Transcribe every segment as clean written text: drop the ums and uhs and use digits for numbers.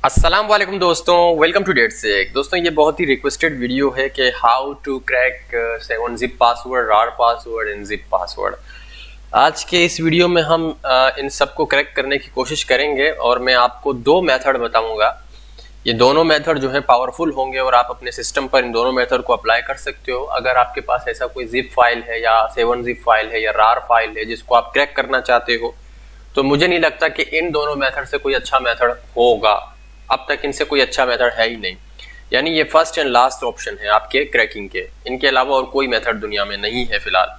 अस्सलाम वालेकुम दोस्तों, वेलकम टू डेट सेक। दोस्तों ये बहुत ही रिक्वेस्टेड वीडियो है कि how to crack 7 zip password, RAR password and zip password. आज के इस वीडियो में हम इन सबको क्रैक करने की कोशिश करेंगे और मैं आपको दो मेथड बताऊंगा। ये दोनों मेथड जो है पावरफुल होंगे और आप अपने सिस्टम पर इन दोनों मेथड को अप्लाई कर सकते हो। अगर आपके पास ऐसा कोई जिप फाइल है या 7 जिप फाइल है या रार फाइल है जिसको आप क्रैक करना चाहते हो, तो मुझे नहीं लगता कि इन दोनों मेथड से कोई अच्छा मेथड होगा। अब तक इनसे कोई अच्छा मेथड है ही नहीं, यानी ये फर्स्ट एंड लास्ट ऑप्शन है आपके क्रैकिंग के। इनके अलावा और कोई मेथड दुनिया में नहीं है फिलहाल।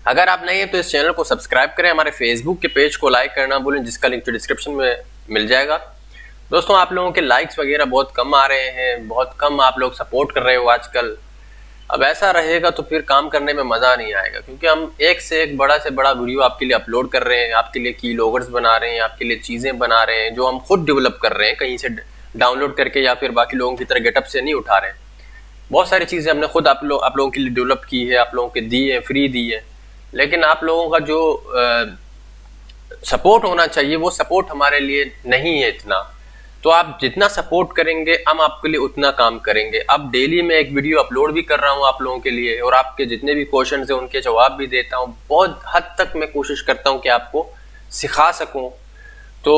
अगर आप नहीं है तो इस चैनल को सब्सक्राइब करें, हमारे फेसबुक के पेज को लाइक करना भूलें, जिसका लिंक तो डिस्क्रिप्शन में मिल जाएगा। दोस्तों आप लोगों के लाइक्स वगैरह बहुत कम आ रहे हैं, बहुत कम आप लोग सपोर्ट कर रहे हो आजकल। अब ऐसा रहेगा तो फिर काम करने में मजा नहीं आएगा, क्योंकि हम एक से एक बड़ा से बड़ा वीडियो आपके लिए अपलोड कर रहे हैं, आपके लिए की लॉगर्स बना रहे हैं, आपके लिए चीजें बना रहे हैं जो हम खुद डेवलप कर रहे हैं, कहीं से डाउनलोड करके या फिर बाकी लोगों की तरह गेटअप से नहीं उठा रहे हैं। बहुत सारी चीजें हमने खुद आप लोगों के लिए डेवलप की है, आप लोगों के दी है, फ्री दी है। लेकिन आप लोगों का जो सपोर्ट होना चाहिए वो सपोर्ट हमारे लिए नहीं है इतना। तो आप जितना सपोर्ट करेंगे हम आपके लिए उतना काम करेंगे। अब डेली मैं एक वीडियो अपलोड भी कर रहा हूं आप लोगों के लिए, और आपके जितने भी क्वेश्चंस हैं उनके जवाब भी देता हूं। बहुत हद तक मैं कोशिश करता हूं कि आपको सिखा सकूं। तो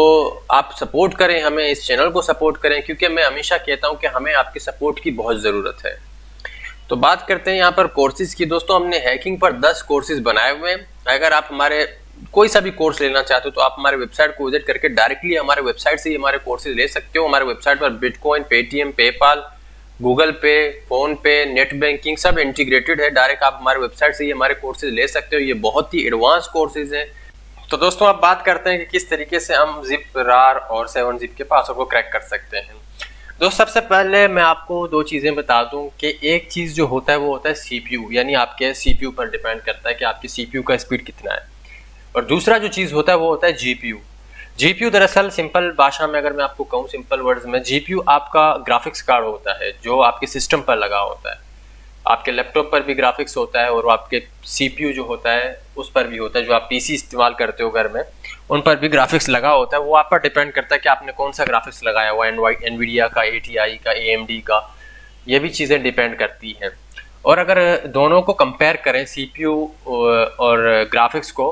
आप सपोर्ट करें हमें, इस चैनल को सपोर्ट करें, क्योंकि मैं हमेशा कहता हूं कि हमें आपके सपोर्ट की बहुत जरूरत है। तो बात करते हैं यहाँ पर कोर्सेज की। दोस्तों हमने हैकिंग पर 10 कोर्सेज बनाए हुए हैं। अगर आप हमारे कोई सा भी कोर्स लेना चाहते हो तो आप हमारे वेबसाइट को विजिट करके डायरेक्टली हमारे वेबसाइट से ही हमारे कोर्सेज ले सकते हो। हमारे वेबसाइट पर बिटकॉइन, पेटीएम, पेपाल, गूगल पे, फोन पे, नेट बैंकिंग सब इंटीग्रेटेड है। डायरेक्ट आप हमारे वेबसाइट से ही हमारे कोर्सेज ले सकते हो। ये बहुत ही एडवांस कोर्सेज हैं। तो दोस्तों अब बात करते हैं कि किस तरीके से हम जिप, रार और 7 जिप के पासवर्ड को क्रैक कर सकते हैं। दोस्तों सबसे पहले मैं आपको दो चीजें बता दूं कि एक चीज जो होता है वो होता है सीपीयू, यानी आपके सीपीयू पर डिपेंड करता है कि आपके सीपीयू का स्पीड कितना है। और दूसरा जो चीज होता है वो होता है जीपीयू। जीपीयू दरअसल सिंपल भाषा में अगर मैं आपको कहूँ, सिंपल वर्ड्स में, जीपीयू आपका ग्राफिक्स कार्ड होता है जो आपके सिस्टम पर लगा होता है। आपके लैपटॉप पर भी ग्राफिक्स होता है और आपके सीपीयू जो होता है उस पर भी होता है। जो आप पीसी इस्तेमाल करते हो घर में उन पर भी ग्राफिक्स लगा होता है। वो आप पर डिपेंड करता है कि आपने कौन सा ग्राफिक्स लगाया हुआ है, एनवीडिया का, एटीआई का, एएमडी का, ये भी चीजें डिपेंड करती हैं। और अगर दोनों को कंपेयर करें, सीपीयू और ग्राफिक्स को,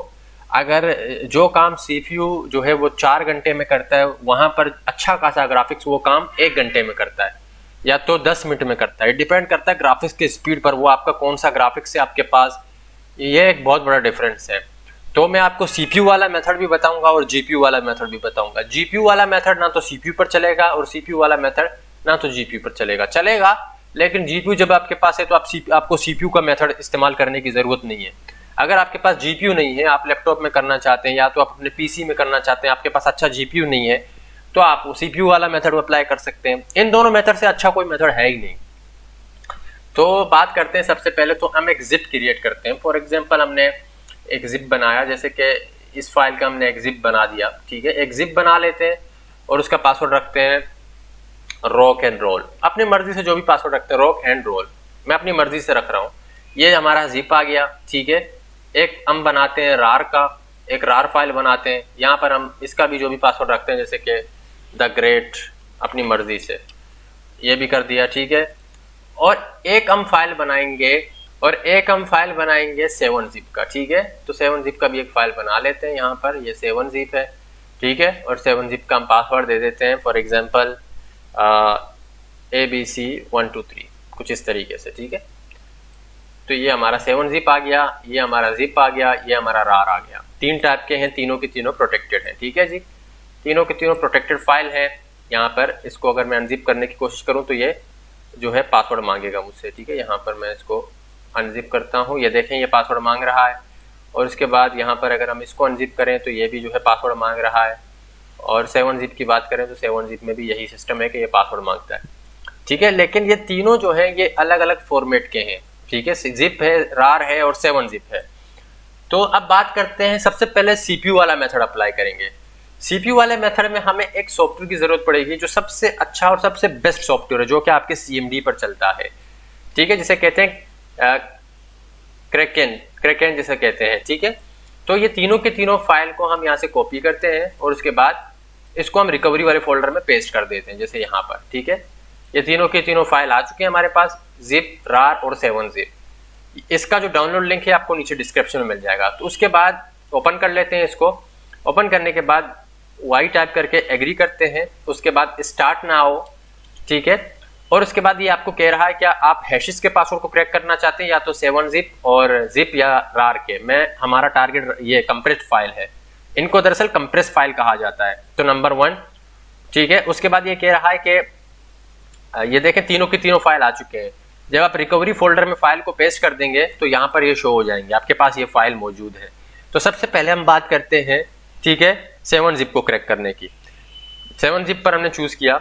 अगर जो काम सीपीयू जो है वो 4 घंटे में करता है, वहां पर अच्छा खासा ग्राफिक्स वो काम 1 घंटे में करता है या तो 10 मिनट में करता है। डिपेंड करता है ग्राफिक्स के स्पीड पर, वो आपका कौन सा ग्राफिक्स है आपके पास, ये एक बहुत बड़ा डिफरेंस है। तो मैं आपको सीपीयू वाला मेथड भी बताऊंगा और जीपीयू वाला मेथड भी बताऊंगा। जीपीयू वाला मेथड ना तो सीपीयू पर चलेगा और सीपीयू वाला मेथड ना तो जीपीयू पर चलेगा। लेकिन जीपीयू जब आपके पास है तो आपको सीपीयू का मेथड इस्तेमाल करने की जरूरत नहीं है। अगर आपके पास जीपीयू नहीं है, आप लैपटॉप में करना चाहते हैं या तो आप अपने पीसी में करना चाहते हैं, आपके पास अच्छा जीपीयू नहीं है, तो आप सीपीयू वाला मेथड अप्लाई कर सकते हैं। इन दोनों मेथड से अच्छा कोई मेथड है ही नहीं। तो बात करते हैं, सबसे पहले तो हम एक जिप क्रिएट करते हैं। फॉर एग्जांपल हमने एक जिप बनाया, जैसे कि इस फाइल का हमने एक जिप बना दिया, ठीक है। एक जिप बना लेते हैं और उसका पासवर्ड रखते हैं रॉक एंड रोल। अपनी मर्जी से जो भी पासवर्ड रखते हैं, रॉक एंड रोल, मैं अपनी मर्जी से रख रहा हूँ। ये हमारा जिप आ गया, ठीक है। एक हम बनाते हैं रार का, एक रार फाइल बनाते हैं। यहाँ पर हम इसका भी जो भी पासवर्ड रखते हैं, जैसे कि द ग्रेट, अपनी मर्जी से ये भी कर दिया, ठीक है। और एक हम फाइल बनाएंगे 7 जिप का, ठीक है। तो 7 जिप का भी एक फाइल बना लेते हैं। यहाँ पर ये 7 जिप है, ठीक है। और 7 जिप का हम पासवर्ड दे देते हैं, फॉर एग्जाम्पल ABC123, कुछ इस तरीके से, ठीक है। तो ये हमारा 7 जिप आ गया, ये हमारा जिप आ गया, ये हमारा रार आ गया। 3 टाइप के हैं, तीनों के तीनों प्रोटेक्टेड हैं, ठीक है जी। तीनों के तीनों प्रोटेक्टेड फाइल है। यहाँ पर इसको अगर मैं अनजिप करने की कोशिश करूँ तो ये जो है पासवर्ड मांगेगा मुझसे, ठीक है। यहाँ पर मैं इसको अनजिप करता हूँ, ये देखें ये पासवर्ड मांग रहा है। और इसके बाद यहाँ पर अगर हम इसको अनजिप करें तो ये भी जो है पासवर्ड मांग रहा है। और 7 जिप की बात करें तो 7 जिप में भी यही सिस्टम है कि ये पासवर्ड मांगता है, ठीक है। लेकिन ये तीनों जो है ये अलग अलग फॉर्मेट के हैं, ठीक है। जिप है, रार है और 7 जिप है। तो अब बात करते हैं, सबसे पहले सीपीयू वाला मेथड अप्लाई करेंगे। सीपीयू वाले मेथड में हमें एक सॉफ्टवेयर की जरूरत पड़ेगी जो सबसे अच्छा और सबसे बेस्ट सॉफ्टवेयर है, जो कि आपके सीएमडी पर चलता है, ठीक है, जिसे कहते हैं क्रैकन जिसे कहते हैं, ठीक है। तो ये तीनों के तीनों फाइल को हम यहाँ से कॉपी करते हैं और उसके बाद इसको हम रिकवरी वाले फोल्डर में पेस्ट कर देते हैं, जैसे यहाँ पर। ठीक है, ये तीनों के तीनों फाइल आ चुके हैं हमारे पास, जिप, रार और 7-zip। इसका जो डाउनलोड लिंक है आपको नीचे डिस्क्रिप्शन में मिल जाएगा। तो उसके बाद ओपन कर लेते हैं इसको। ओपन करने के बाद वाई टाइप करके एग्री करते हैं, उसके बाद स्टार्ट नाउ। ठीक है, और उसके बाद ये आपको कह रहा है क्या आप हैशेस के पासवर्ड को क्रैक करना चाहते हैं या तो 7-zip और जिप या रार के। हमारा टारगेट ये कंप्रेस्ड फाइल है, इनको दरअसल कंप्रेस फाइल कहा जाता है। तो नंबर 1, ठीक है। उसके बाद ये कह रहा है कि ये देखें तीनों की तीनों फाइल आ चुके हैं। जब आप रिकवरी फोल्डर में फाइल को पेस्ट कर देंगे तो यहाँ पर ये शो हो जाएंगे, आपके पास ये फाइल मौजूद है। तो सबसे पहले हम बात करते हैं, ठीक है, 7-zip को क्रैक करने की। 7-zip पर हमने चूज किया।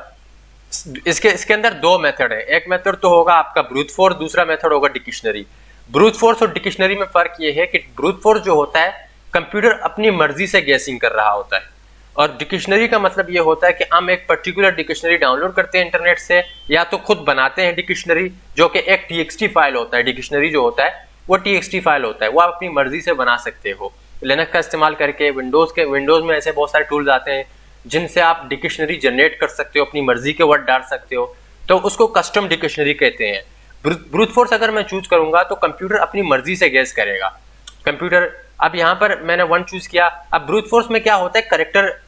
इसके अंदर 2 मेथड है। एक मेथड तो होगा आपका ब्रूट फोर्स, दूसरा मेथड होगा डिक्शनरी। ब्रूट फोर्स और डिक्शनरी में फर्क ये है कि ब्रूट फोर्स जो होता है कंप्यूटर अपनी मर्जी से गैसिंग कर रहा होता है, और डिक्शनरी का मतलब ये होता है कि हम एक पर्टिकुलर डिक्शनरी डाउनलोड करते हैं इंटरनेट से, या तो खुद बनाते हैं डिक्शनरी, जो कि एक txt फाइल होता है। डिक्शनरी जो होता है वो txt फाइल होता है, वो आप अपनी मर्जी से बना सकते हो। लिनक्स का इस्तेमाल करके विंडोज में ऐसे बहुत सारे टूल्स आते हैं जिनसे आप डिक्शनरी जनरेट कर सकते हो, अपनी मर्जी के वर्ड डाल सकते हो, तो उसको कस्टम डिक्शनरी कहते हैं। ब्रूट फोर्स अगर मैं चूज करूंगा तो कंप्यूटर अपनी मर्जी से गैस करेगा। कंप्यूटर, अब यहाँ पर मैंने 1 चूज किया। अब ब्रूट फोर्स में क्या होता है,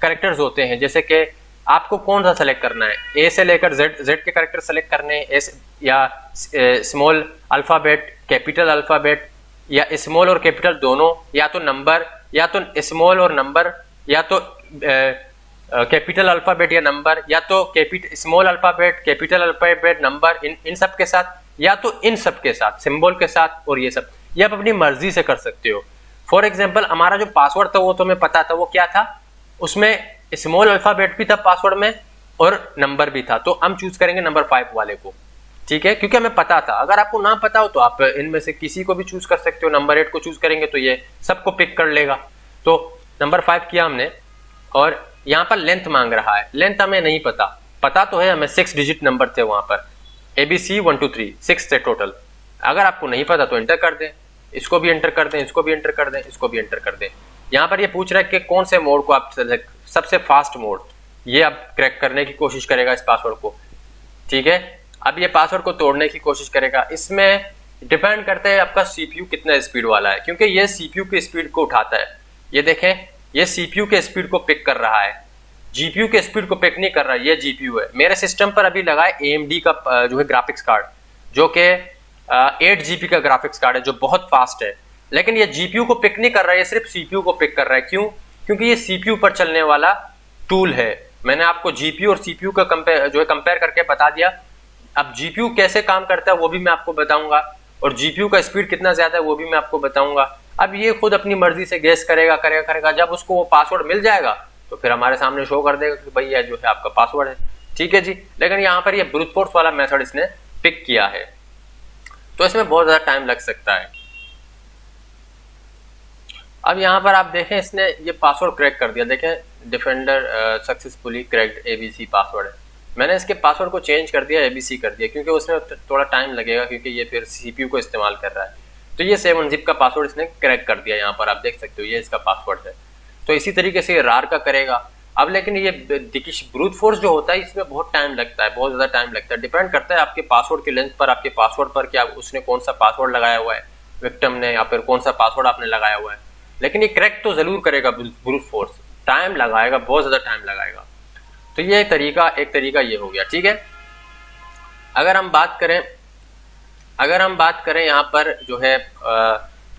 करेक्टर्स होते हैं, जैसे कि आपको कौन सा सेलेक्ट करना है, ए से लेकर जेड के करेक्टर सेलेक्ट करने हैं, एस या स्मॉल अल्फाबेट, कैपिटल अल्फाबेट, या स्मॉल और कैपिटल दोनों, या तो नंबर, या तो स्मॉल और नंबर, या तो कैपिटल अल्फाबेट या नंबर, या तो small alphabet, capital alphabet, number, इन सब के साथ, या तो इन सब के साथ, सिंबल के साथ, और ये सब ये आप अपनी मर्जी से कर सकते हो। फॉर एग्जाम्पल हमारा जो पासवर्ड था वो तो हमें पता था, वो क्या था, उसमें स्मॉल अल्फाबेट भी था पासवर्ड में और नंबर भी था, तो हम चूज करेंगे नंबर 5 वाले को। ठीक है, क्योंकि हमें पता था। अगर आपको ना पता हो तो आप इनमें से किसी को भी चूज कर सकते हो। नंबर 8 को चूज करेंगे तो ये सबको पिक कर लेगा। तो नंबर 5 किया हमने, और यहाँ पर लेंथ मांग रहा है। लेंथ हमें नहीं पता तो है हमें, 6 डिजिट नंबर थे वहां पर, ABC 1 2 3 6 थे टोटल। अगर आपको नहीं पता तो एंटर कर दें, इसको भी एंटर कर दें, इसको भी एंटर कर दें, इसको भी एंटर कर दें। यहाँ पर ये पूछ रहा है कि कौन से मोड को आप सबसे फास्ट मोड, ये आप क्रैक करने की कोशिश करेगा इस पासवर्ड को। ठीक है, अब ये पासवर्ड को तोड़ने की कोशिश करेगा। इसमें डिपेंड करता है आपका CPU कितना स्पीड वाला है, क्योंकि ये CPU की स्पीड को उठाता है। ये देखें, ये CPU के स्पीड को पिक कर रहा है, GPU के स्पीड को पिक नहीं कर रहा है। ये GPU है। मेरे सिस्टम पर अभी लगा है AMD का जो है ग्राफिक्स कार्ड, जो कि 8 GB का ग्राफिक्स कार्ड है, जो बहुत फास्ट है, लेकिन ये GPU को पिक नहीं कर रहा है, ये सिर्फ CPU को पिक कर रहा है। क्यों? क्योंकि ये CPU पर चलने वाला टूल है। मैंने आपको GPU और CPU का कंपेयर करके बता दिया। अब GPU कैसे काम करता है वो भी मैं आपको बताऊंगा, और GPU का स्पीड कितना ज्यादा है वो भी मैं आपको बताऊंगा। अब ये खुद अपनी मर्जी से गैस करेगा। जब उसको वो पासवर्ड मिल जाएगा तो फिर हमारे सामने शो कर देगा कि भाई ये जो है आपका पासवर्ड है। ठीक है जी, लेकिन यहाँ पर ये ब्रूट फोर्स वाला मेथड इसने पिक किया है, तो इसमें बहुत ज्यादा टाइम लग सकता है। अब यहाँ पर आप देखें, इसने ये पासवर्ड क्रैक कर दिया। देखें, defender successfully cracked ABC password है। मैंने इसके पासवर्ड को चेंज कर दिया, ABC कर दिया, क्योंकि उसमें थोड़ा टाइम लगेगा, क्योंकि ये फिर CPU को इस्तेमाल कर रहा है। तो ये 7-zip का पासवर्ड इसने क्रैक कर दिया। यहाँ पर आप देख सकते हो ये इसका पासवर्ड है। तो इसी तरीके से रार का करेगा। अब लेकिन ये ब्रूट फोर्स जो होता है इसमें बहुत टाइम लगता है, बहुत ज्यादा टाइम लगता है। डिपेंड करता है आपके पासवर्ड की लेंथ पर, आपके पासवर्ड पर, कि उसने कौन सा पासवर्ड लगाया हुआ है विक्टिम ने, या फिर कौन सा पासवर्ड आपने लगाया हुआ है। लेकिन ये क्रैक तो जरूर करेगा ब्रूट फोर्स, टाइम लगाएगा, बहुत ज्यादा टाइम लगाएगा। तो ये एक तरीका ये हो गया। ठीक है, अगर हम बात करें यहाँ पर जो है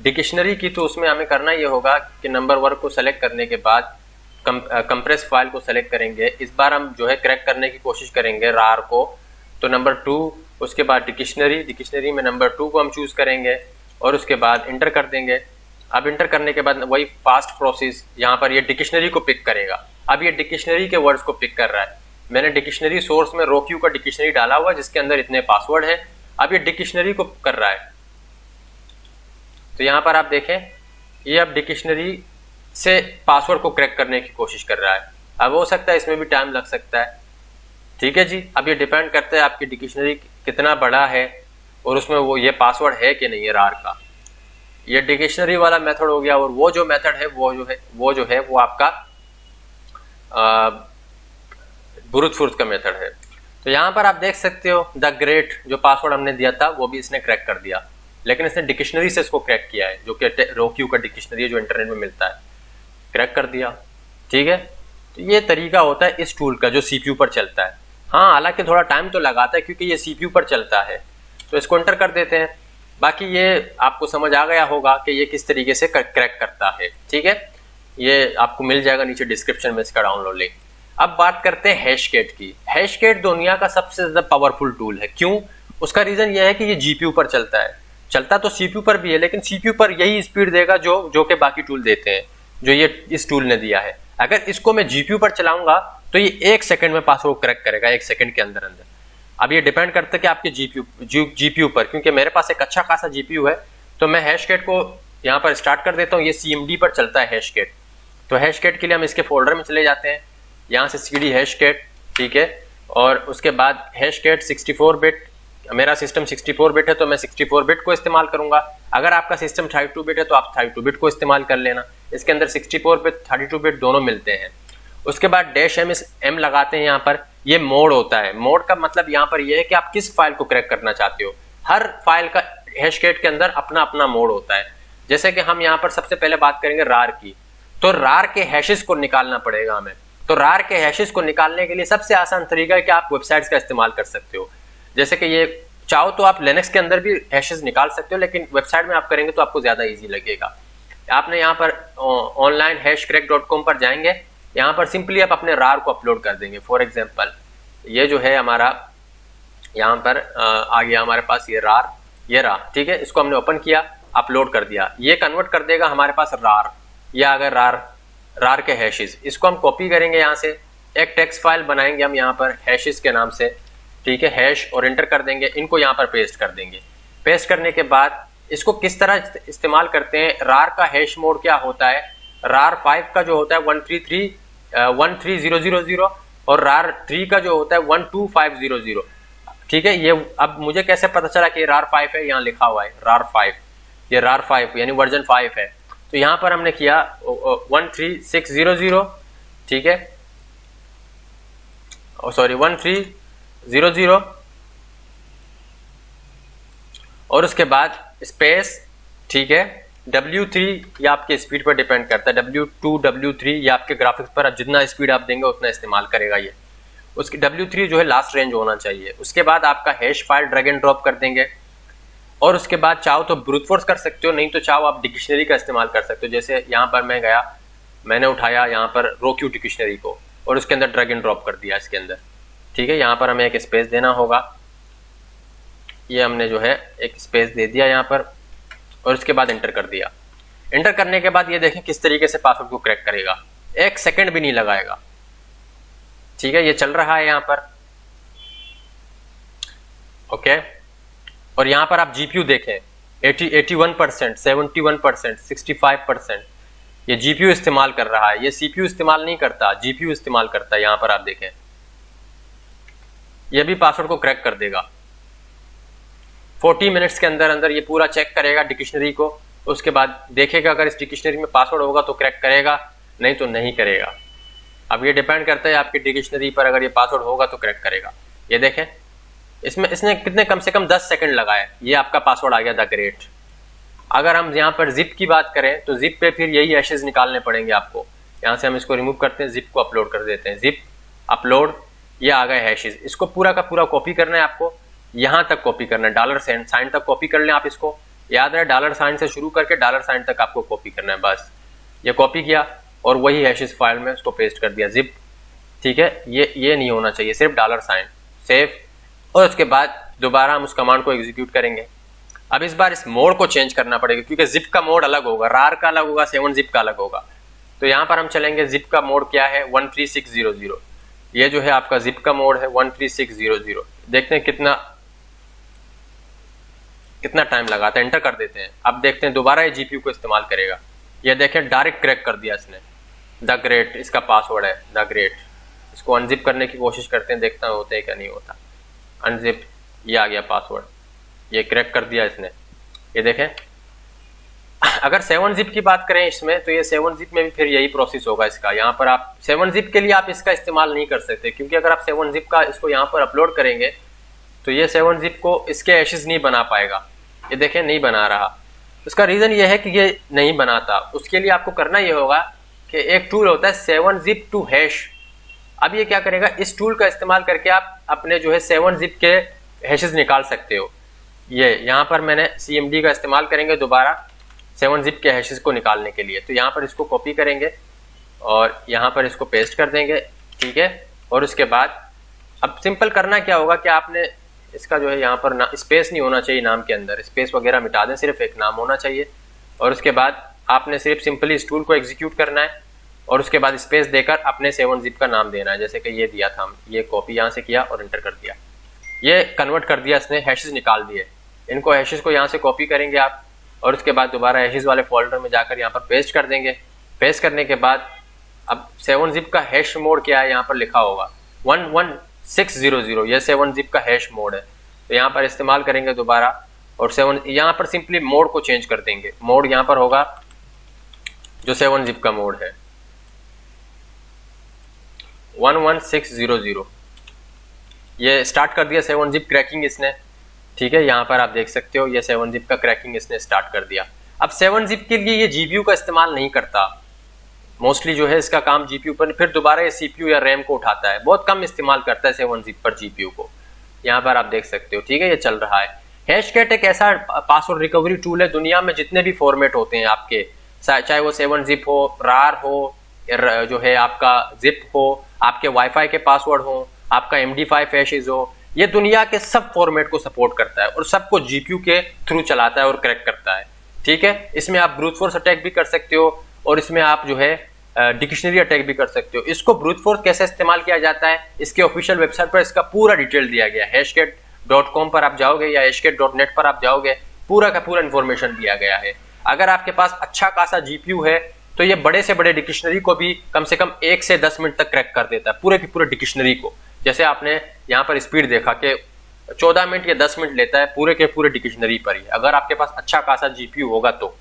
डिक्शनरी की, तो उसमें हमें करना ये होगा कि नंबर 1 को सेलेक्ट करने के बाद कंप्रेस फाइल को सेलेक्ट करेंगे। इस बार हम जो है क्रैक करने की कोशिश करेंगे रार को। तो नंबर 2, उसके बाद डिक्शनरी में नंबर 2 को हम चूज करेंगे, और उसके बाद इंटर कर देंगे। अब इंटर करने के बाद वही फास्ट प्रोसेस, यहाँ पर ये डिक्शनरी को पिक करेगा। अब ये डिक्शनरी के वर्ड्स को पिक कर रहा है। मैंने डिक्शनरी सोर्स में रोक्यू का डिक्शनरी डाला हुआ जिसके अंदर इतने पासवर्ड है। अब ये डिक्शनरी को कर रहा है। तो यहाँ पर आप देखें, ये अब डिक्शनरी से पासवर्ड को क्रैक करने की कोशिश कर रहा है। अब हो सकता है इसमें भी टाइम लग सकता है। ठीक है जी, अब ये डिपेंड करता है आपकी डिक्शनरी कितना बड़ा है और उसमें वो ये पासवर्ड है कि नहीं है रार का। ये डिक्शनरी वाला मेथड हो गया। और वो जो मेथड है वो जो है वो आपका ब्रूट फोर्स का मेथड है। तो यहाँ पर आप देख सकते हो द ग्रेट जो पासवर्ड हमने दिया था वो भी इसने क्रैक कर दिया, लेकिन इसने डिक्शनरी से इसको क्रैक किया है, जो कि रोक्यू का डिक्शनरी है जो इंटरनेट में मिलता है, क्रैक कर दिया। ठीक है, तो ये तरीका होता है इस टूल का जो सीपीयू पर चलता है। हाँ, हालांकि थोड़ा टाइम तो लगाता है क्योंकि ये सीपीयू पर चलता है, तो इसको एंटर कर देते हैं। बाकी ये आपको समझ आ गया होगा कि ये किस तरीके से क्रैक करता है। ठीक है, ये आपको मिल जाएगा नीचे डिस्क्रिप्शन में इसका डाउनलोड लिंक। अब बात करते हैं हैशकेट की। हैशकेट दुनिया का सबसे ज्यादा पावरफुल टूल है। क्यों? उसका रीजन ये है कि ये जीपीयू पर चलता है। चलता तो सीपीयू पर भी है, लेकिन सीपीयू पर यही स्पीड देगा जो कि बाकी टूल देते हैं, जो ये इस टूल ने दिया है। अगर इसको मैं जीपीयू पर चलाऊंगा तो ये 1 सेकंड में पासवर्ड क्रैक करेगा, 1 सेकंड के अंदर अंदर। अब ये डिपेंड करता है कि आपके जीपीयू पर, क्योंकि मेरे पास एक अच्छा खासा जीपीयू है, तो मैं हैशकेट को यहाँ पर स्टार्ट कर देता हूँ। ये CMD पर चलता है हैशकेट। तो हैशकेट के लिए हम इसके फोल्डर में चले जाते हैं, यहाँ से CD हैशकेट। ठीक है, और उसके बाद हैशकेट 64 बिट, मेरा सिस्टम 64 बिट है तो मैं 64 बिट को इस्तेमाल करूंगा। अगर आपका सिस्टम 32 बिट है तो आप 32 बिट को इस्तेमाल कर लेना। इसके अंदर 64 बिट 32 बिट दोनों मिलते हैं। उसके बाद -M लगाते हैं। यहाँ पर ये मोड होता है। मोड का मतलब यहाँ पर यह है कि आप किस फाइल को क्रैक करना चाहते हो। हर फाइल का हैशकेट के अंदर अपना अपना मोड होता है। जैसे कि हम यहाँ पर सबसे पहले बात करेंगे रार की, तो रार के हैशेस को निकालना पड़ेगा हमें। तो रार के हैशेस को निकालने के लिए सबसे आसान तरीका है कि आप वेबसाइट्स का इस्तेमाल कर सकते हो। जैसे कि ये चाहो तो आप लिनक्स के अंदर भी हैशेस निकाल सकते हो, लेकिन वेबसाइट में आप करेंगे तो आपको ज्यादा इजी लगेगा। आपने यहाँ पर ऑनलाइन hashcrack.com पर जाएंगे, यहाँ पर सिंपली आप अपने रार को अपलोड कर देंगे। फॉर एग्जांपल ये जो है हमारा यहाँ पर आ गया हमारे पास ये रार, ये रहा। ठीक है, इसको हमने ओपन किया, अपलोड कर दिया, ये कन्वर्ट कर देगा हमारे पास रार। या अगर रार के हैशेस, इसको हम कॉपी करेंगे, यहाँ से एक टेक्स्ट फाइल बनाएंगे हम यहाँ पर हैशेस के नाम से। ठीक है, हैश और एंटर कर देंगे, इनको यहाँ पर पेस्ट कर देंगे। पेस्ट करने के बाद इसको किस तरह इस्तेमाल करते हैं, रार का हैश मोड क्या होता है, रार 5 का जो होता है 130,000 और रार 3 का जो होता है 12500। ठीक है, ये अब मुझे कैसे पता चला कि रार 5 है, यहाँ लिखा हुआ है रार 5, ये रार 5 यानी वर्जन 5 है। तो यहाँ पर हमने किया 13600, ठीक है, सॉरी 1300, और उसके बाद स्पेस। ठीक है, W3 या आपके स्पीड पर डिपेंड करता है, W2 W3 या आपके ग्राफिक्स पर जितना स्पीड आप देंगे उतना इस्तेमाल करेगा ये। उसकी W3 जो है लास्ट रेंज होना चाहिए। उसके बाद आपका hash file drag and drop कर देंगे, और उसके बाद चाहो तो ब्रूट फोर्स कर सकते हो, नहीं तो चाहो आप डिक्शनरी का इस्तेमाल कर सकते हो। जैसे यहाँ पर मैं गया, मैंने उठाया यहाँ पर रोक्यू डिक्शनरी को और उसके अंदर ड्रैग एंड ड्रॉप कर दिया इसके अंदर। ठीक है, यहाँ पर हमें एक स्पेस देना होगा, ये हमने जो है एक स्पेस दे दिया यहाँ पर, और उसके बाद एंटर कर दिया। एंटर करने के बाद ये देखें किस तरीके से पासवर्ड को क्रैक करेगा, 1 सेकंड भी नहीं लगाएगा। ठीक है, ये चल रहा है यहाँ पर, ओके। और यहाँ पर आप जीपीयू देखें 81%, 71%, 65%, ये जीपीयू इस्तेमाल कर रहा है, ये सीपीयू इस्तेमाल नहीं करता, जीपीयू इस्तेमाल करता है। यहाँ पर आप देखें ये भी पासवर्ड को क्रैक कर देगा। 40 मिनट्स के अंदर अंदर ये पूरा चेक करेगा डिक्शनरी को, उसके बाद देखेगा अगर इस डिक्शनरी में पासवर्ड होगा तो क्रैक करेगा, नहीं तो नहीं करेगा। अब ये डिपेंड करता है आपकी डिक्शनरी पर, अगर ये पासवर्ड होगा तो क्रैक करेगा। ये देखें इसमें इसने कितने कम से कम 10 सेकंड लगाए, ये आपका पासवर्ड आ गया द ग्रेट। अगर हम यहाँ पर जिप की बात करें तो जिप पे फिर यही हैशेस निकालने पड़ेंगे आपको। यहाँ से हम इसको रिमूव करते हैं, जिप को अपलोड कर देते हैं, जिप अपलोड, ये आ गए हैशेस। इसको पूरा का पूरा कॉपी करना है आपको, यहाँ तक कॉपी करना है, $साइन तक कॉपी कर लें आप। इसको याद रहे $साइन से शुरू करके $साइन तक आपको कॉपी करना है, बस। ये कॉपी किया और वही हैशेस फाइल में उसको पेस्ट कर दिया, जिप। ठीक है, ये नहीं होना चाहिए, सिर्फ $साइन, सेव। और उसके बाद दोबारा हम उस कमांड को एग्जीक्यूट करेंगे। अब इस बार इस मोड को चेंज करना पड़ेगा, क्योंकि जिप का मोड अलग होगा, रार का अलग होगा, 7-zip का अलग होगा। तो यहाँ पर हम चलेंगे, जिप का मोड क्या है 13600, ये जो है आपका जिप का मोड है 13600। देखते हैं कितना टाइम लगाता है, एंटर कर देते हैं। अब देखते हैं दोबारा ये जीपीयू को इस्तेमाल करेगा। ये देखें डायरेक्ट क्रैक कर दिया इसने, द ग्रेट इसका पासवर्ड है, द ग्रेट। इसको अनजिप करने की कोशिश करते हैं, देखता है होता है क्या नहीं होता। अनजिप, ये आ गया पासवर्ड, ये क्रैक कर दिया इसने। ये देखें अगर 7-zip की बात करें इसमें, तो ये 7-zip में भी फिर यही प्रोसेस होगा इसका। यहाँ पर आप 7-zip के लिए आप इसका इस्तेमाल नहीं कर सकते, क्योंकि अगर आप 7-zip का इसको यहाँ पर अपलोड करेंगे तो ये 7-zip को इसके हैशेस नहीं बना पाएगा। ये देखें नहीं बना रहा। उसका रीजन ये है कि ये नहीं बनाता। उसके लिए आपको करना ये होगा कि एक टूल होता है 7-zip to hash। अब ये क्या करेगा, इस टूल का इस्तेमाल करके आप अपने जो है 7-zip के हैशेस निकाल सकते हो। ये यहाँ पर मैंने CMD का इस्तेमाल करेंगे दोबारा 7-zip के हैशेस को निकालने के लिए। तो यहाँ पर इसको कॉपी करेंगे और यहाँ पर इसको पेस्ट कर देंगे, ठीक है। और उसके बाद अब सिंपल करना क्या होगा कि आपने इसका जो है यहाँ पर स्पेस नहीं होना चाहिए, नाम के अंदर स्पेस वगैरह मिटा दें, सिर्फ एक नाम होना चाहिए। और उसके बाद आपने सिर्फ सिंपली इस टूल को एग्जीक्यूट करना है और उसके बाद स्पेस देकर अपने 7-zip का नाम देना है। जैसे कि ये दिया था, हम ये कॉपी यहाँ से किया और एंटर कर दिया, ये कन्वर्ट कर दिया इसने, हैशेस निकाल दिए। इनको हैशेस को यहाँ से कॉपी करेंगे आप और उसके बाद दोबारा हैशेस वाले फोल्डर में जाकर यहाँ पर पेस्ट कर देंगे। पेस्ट करने के बाद अब 7-zip का हैश मोड क्या है यहाँ पर लिखा होगा 11600, ये 7-zip का हैश मोड है। तो यहाँ पर इस्तेमाल करेंगे दोबारा और यहाँ पर सिंपली मोड को चेंज कर देंगे। मोड यहाँ पर होगा जो 7-zip का मोड है 11600। ये स्टार्ट कर दिया 7-zip क्रैकिंग इसने, ठीक है। यहाँ पर आप देख सकते हो ये 7-zip का क्रैकिंग इसने स्टार्ट कर दिया। अब 7-zip के लिए ये GPU का इस्तेमाल नहीं करता, मोस्टली जो है इसका काम GPU पर, फिर दोबारा ये CPU या RAM को उठाता है, बहुत कम इस्तेमाल करता है 7-zip पर GPU को। यहाँ पर आप देख सकते हो, ठीक है, ये चल रहा है। हैशकैट एक ऐसा पासवर्ड रिकवरी टूल है, दुनिया में जितने भी फॉर्मेट होते हैं आपके, चाहे वो 7-zip हो, RAR हो, जो है आपका zip हो, आपके वाईफाई के पासवर्ड हो, आपका MD5 हैशेस हो, ये दुनिया के सब फॉर्मेट को सपोर्ट करता है और सबको GPU के थ्रू चलाता है और क्रैक करता है, ठीक है। इसमें आप ब्रूट फोर्स अटैक भी कर सकते हो और इसमें आप जो है डिक्शनरी अटैक भी कर सकते हो। इसको ब्रूट फोर्स कैसे इस्तेमाल किया जाता है, इसके ऑफिशियल वेबसाइट पर इसका पूरा डिटेल दिया गया है। hashcat.com पर आप जाओगे या hashcat.net पर आप जाओगे, पूरा का पूरा इन्फॉर्मेशन दिया गया है। अगर आपके पास अच्छा खासा GPU है तो ये बड़े से बड़े डिक्शनरी को भी कम से कम 1 से 10 मिनट तक क्रैक कर देता है, पूरे की पूरे डिक्शनरी को। जैसे आपने यहाँ पर स्पीड देखा कि 14 मिनट या 10 मिनट लेता है पूरे के पूरे डिक्शनरी पर ही, अगर आपके पास अच्छा खासा GPU होगा तो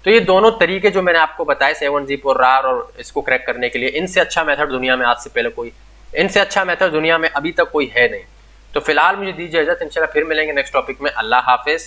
ये दोनों तरीके जो मैंने आपको बताए 7-zip और RAR और इसको क्रैक करने के लिए, इनसे अच्छा मेथड दुनिया में आज से पहले कोई, इनसे अच्छा मेथड दुनिया में अभी तक कोई है नहीं। तो फिलहाल मुझे दीजिए इजाजत, इंशाल्लाह फिर मिलेंगे नेक्स्ट टॉपिक में। अल्लाह हाफिज।